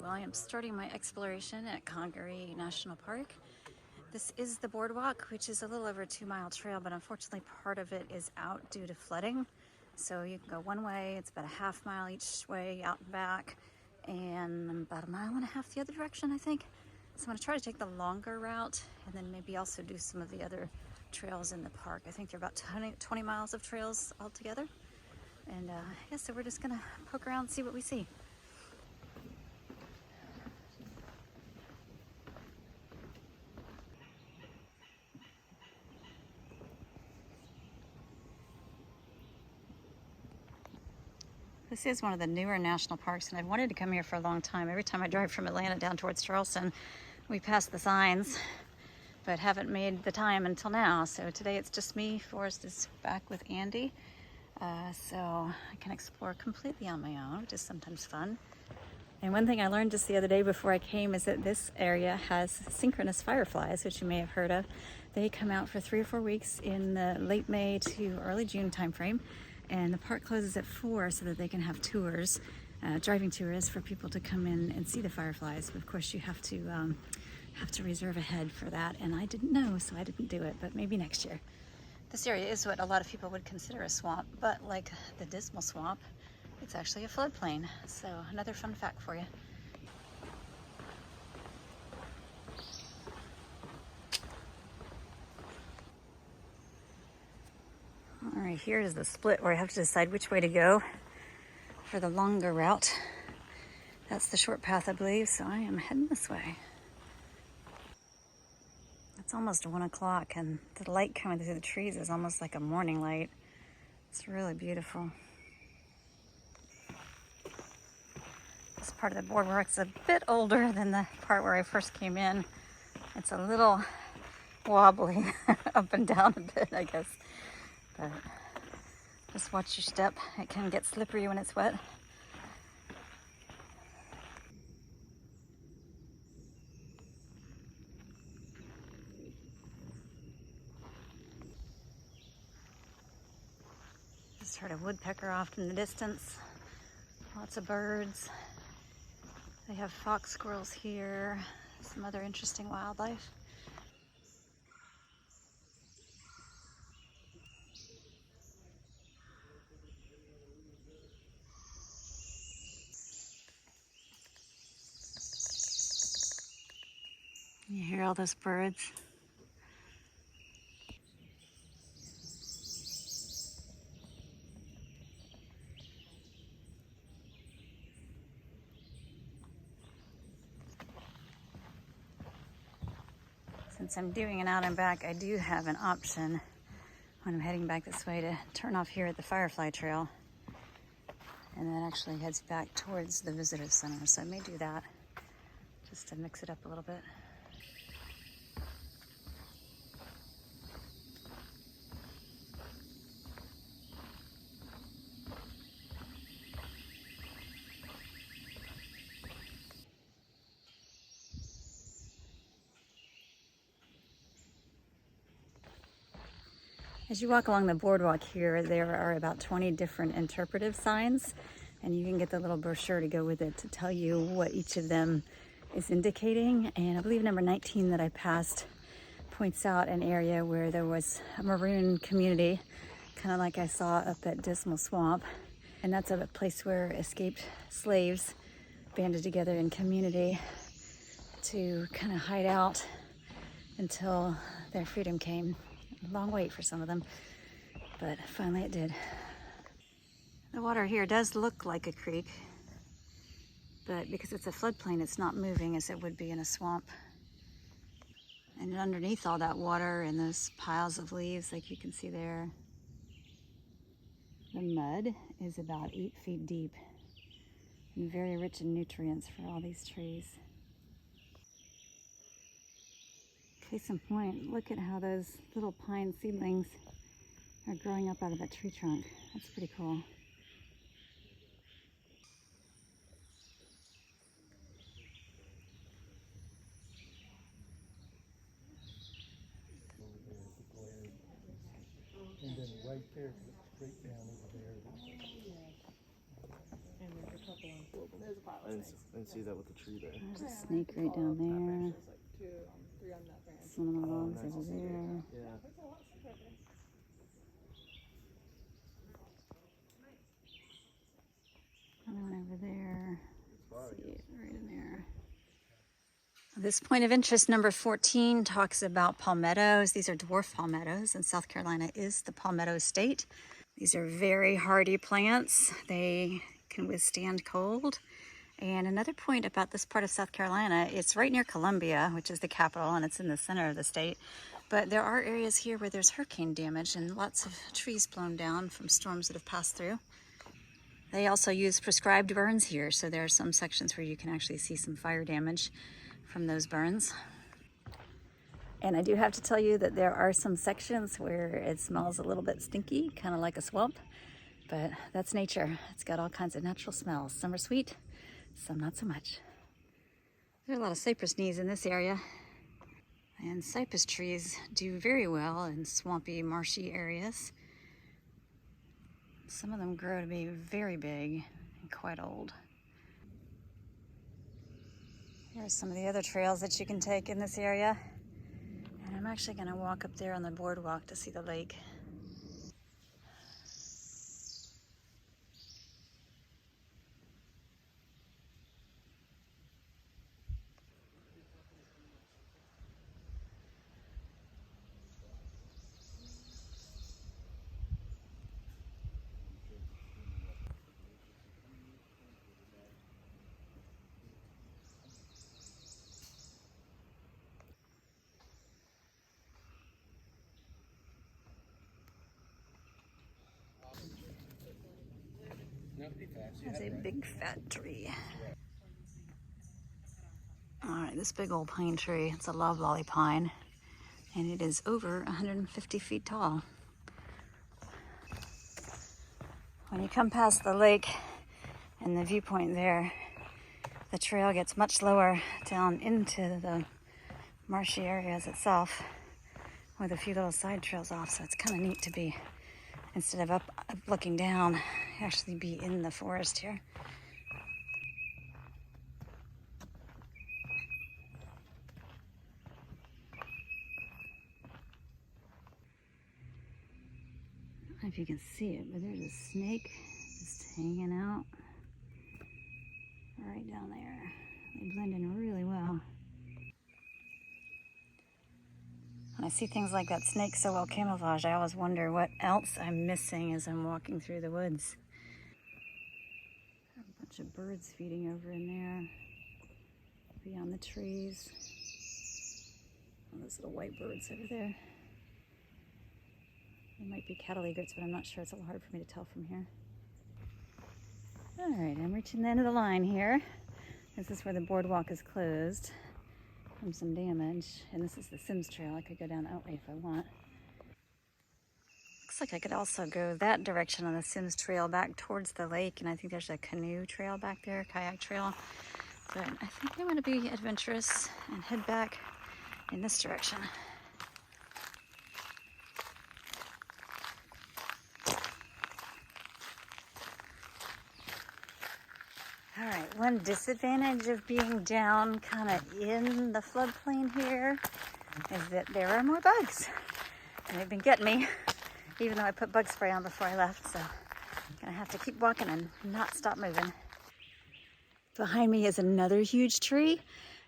Well, I am starting my exploration at Congaree National Park. This is the boardwalk, which is a little over a 2-mile trail, but unfortunately part of it is out due to flooding. So you can go one way, it's about a half-mile each way out and back, and about 1.5 miles the other direction, I think. So I'm going to try to take the longer route and then maybe also do some of the other trails in the park. I think there are about 20 miles of trails altogether. And yeah, so we're just going to poke around and see what we see. This is one of the newer national parks, and I've wanted to come here for a long time. Every time I drive from Atlanta down towards Charleston, we pass the signs, but haven't made the time until now. So today it's just me. Forrest is back with Andy, so I can explore completely on my own, which is sometimes fun. And one thing I learned just the other day before I came is that this area has synchronous fireflies, which you may have heard of. They come out for 3 or 4 weeks in the late May to early June timeframe. And the park closes at 4 so that they can have tours, driving tours for people to come in and see the fireflies. But of course you have to reserve ahead for that. And I didn't know, so I didn't do it, but maybe next year. This area is what a lot of people would consider a swamp, but like the Dismal Swamp, it's actually a floodplain. So another fun fact for you. All right, here is the split where I have to decide which way to go for the longer route. That's the short path, I believe, so I am heading this way. It's almost 1 o'clock, and the light coming through the trees is almost like a morning light. It's really beautiful. This part of the boardwalk's a bit older than the part where I first came in. It's a little wobbly up and down a bit, I guess. But just watch your step. It can get slippery when it's wet. Just heard a woodpecker off in the distance. Lots of birds. They have fox squirrels here. Some other interesting wildlife. You hear all those birds? Since I'm doing an out and back, I do have an option when I'm heading back this way to turn off here at the Firefly Trail. And then actually heads back towards the visitor center. So I may do that just to mix it up a little bit. As you walk along the boardwalk here, there are about 20 different interpretive signs, and you can get the little brochure to go with it to tell you what each of them is indicating. And I believe number 19 that I passed points out an area where there was a maroon community, kind of like I saw up at Dismal Swamp. And that's a place where escaped slaves banded together in community to kind of hide out until their freedom came. A long wait for some of them, but finally it did. The water here does look like a creek, but because it's a floodplain, it's not moving as it would be in a swamp. And underneath all that water and those piles of leaves, like you can see there, the mud is about 8 feet deep and very rich in nutrients for all these trees. Case in point, look at how those little pine seedlings are growing up out of that tree trunk. That's pretty cool. And then right there, straight down over there. And there's a couple on Float. There's a pile didn't see that with the tree there. There's a snake right down there. Some of the logs over there. Yeah. Another one over there. See it right in there. This point of interest number 14 talks about palmettos. These are dwarf palmettos, and South Carolina is the palmetto state. These are very hardy plants. They can withstand cold. And another point about this part of South Carolina, it's right near Columbia, which is the capital, and it's in the center of the state. But there are areas here where there's hurricane damage and lots of trees blown down from storms that have passed through. They also use prescribed burns here, so there are some sections where you can actually see some fire damage from those burns. And I do have to tell you that there are some sections where it smells a little bit stinky, kind of like a swamp, but that's nature. It's got all kinds of natural smells. Some are sweet, some not so much. There are a lot of cypress knees in this area, and cypress trees do very well in swampy, marshy areas. Some of them grow to be very big and quite old. Here's some of the other trails that you can take in this area. And I'm actually going to walk up there on the boardwalk to see the lake. That's a big fat tree. All right, this big old pine tree, it's a loblolly pine, and it is over 150 feet tall. When you come past the lake and the viewpoint there, the trail gets much lower down into the marshy areas itself with a few little side trails off, so it's kind of neat to be, instead of up looking down, actually be in the forest here. I don't know if you can see it, but there's a snake just hanging out right down there. They blend in really well. When I see things like that snake so well camouflaged, I always wonder what else I'm missing as I'm walking through the woods. A bunch of birds feeding over in there, beyond the trees. Oh, those little white birds over there. They might be cattle egrets, but I'm not sure. It's a little hard for me to tell from here. All right, I'm reaching the end of the line here. This is where the boardwalk is closed from some damage, and this is the Sims Trail. I could go down that way if I want. Looks like I could also go that direction on the Sims Trail back towards the lake, and I think there's a canoe trail back there, kayak trail. But I think I want to be adventurous and head back in this direction. All right, one disadvantage of being down kind of in the floodplain here is that there are more bugs. And they've been getting me, even though I put bug spray on before I left, so I'm gonna have to keep walking and not stop moving. Behind me is another huge tree.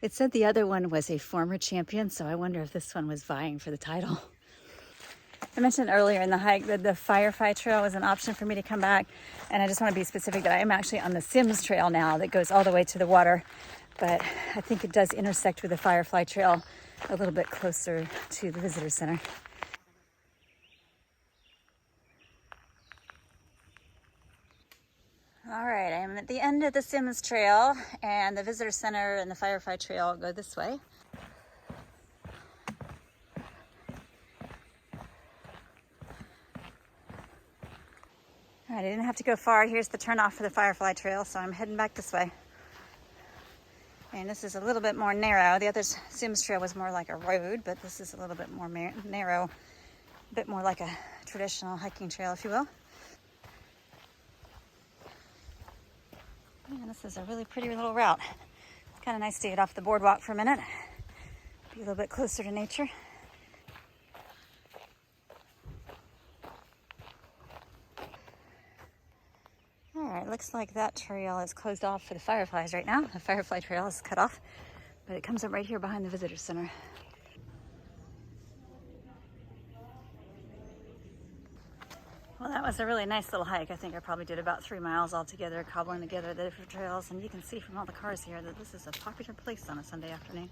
It said the other one was a former champion, so I wonder if this one was vying for the title. I mentioned earlier in the hike that the Firefly Trail was an option for me to come back, and I just want to be specific that I am actually on the Sims Trail now that goes all the way to the water, but I think it does intersect with the Firefly Trail a little bit closer to the visitor center. All right, I'm at the end of the Sims Trail, and the visitor center and the Firefly Trail go this way. All right, I didn't have to go far. Here's the turnoff for the Firefly Trail, so I'm heading back this way. And this is a little bit more narrow. The other Sims Trail was more like a road, but this is a little bit more narrow, a bit more like a traditional hiking trail, if you will. And And this is a really pretty little route. It's kind of nice to get off the boardwalk for a minute, be a little bit closer to nature. All right, looks like that trail is closed off for the fireflies right now. The firefly trail is cut off, but it comes up right here behind the visitor center. Well, that was a really nice little hike. I think I probably did about 3 miles altogether, cobbling together the different trails. And you can see from all the cars here that this is a popular place on a Sunday afternoon.